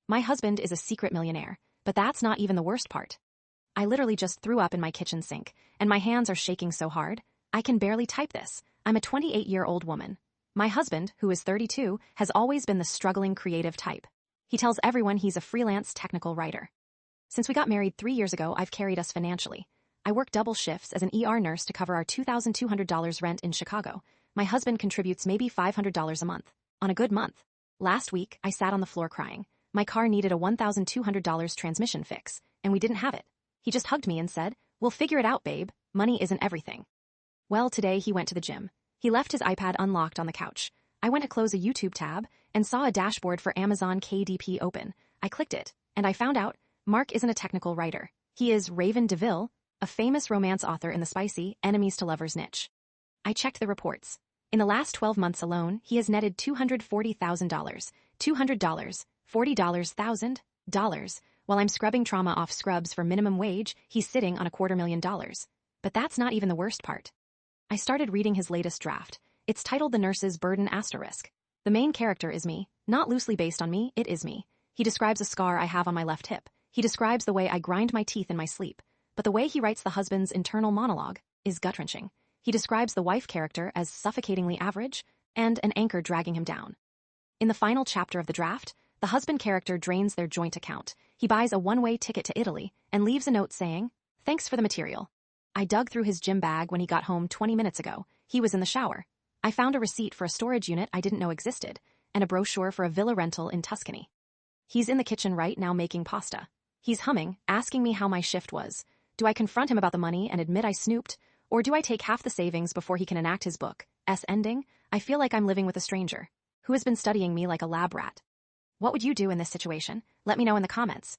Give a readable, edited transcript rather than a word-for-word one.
My husband is a secret millionaire, but that's not even the worst part. I literally just threw up in my kitchen sink, and my hands are shaking so hard, I can barely type this. I'm a 28-year-old woman. My husband, who is 32, has always been the struggling creative type. He tells everyone he's a freelance technical writer. Since we got married 3 years ago, I've carried us financially. I work double shifts as an ER nurse to cover our $2,200 rent in Chicago. My husband contributes maybe $500 a month. On a good month. Last week, I sat on the floor crying. My car needed a $1,200 transmission fix, and we didn't have it. He just hugged me and said, "We'll figure it out, babe. Money isn't everything." Well, today he went to the gym. He left his iPad unlocked on the couch. I went to close a YouTube tab and saw a dashboard for Amazon KDP open. I clicked it, and I found out Mark isn't a technical writer. He is Raven DeVille, a famous romance author in the spicy, enemies to lovers niche. I checked the reports. In the last 12 months alone, he has netted $240,000, $200, $40,000. While I'm scrubbing trauma off Scrubs for minimum wage, he's sitting on $250,000. But that's not even the worst part. I started reading his latest draft. It's titled The Nurse's Burden Asterisk. The main character is me, not loosely based on me, it is me. He describes a scar I have on my left hip. He describes the way I grind my teeth in my sleep. But the way he writes the husband's internal monologue is gut-wrenching. He describes the wife character as suffocatingly average and an anchor dragging him down. In the final chapter of the draft, the husband character drains their joint account. He buys a one-way ticket to Italy and leaves a note saying, "Thanks for the material." I dug through his gym bag when he got home 20 minutes ago. He was in the shower. I found a receipt for a storage unit I didn't know existed and a brochure for a villa rental in Tuscany. He's in the kitchen right now making pasta. He's humming, asking me how my shift was. Do I confront him about the money and admit I snooped? Or do I take half the savings before he can enact his book's ending? I feel like I'm living with a stranger who has been studying me like a lab rat. What would you do in this situation? Let me know in the comments.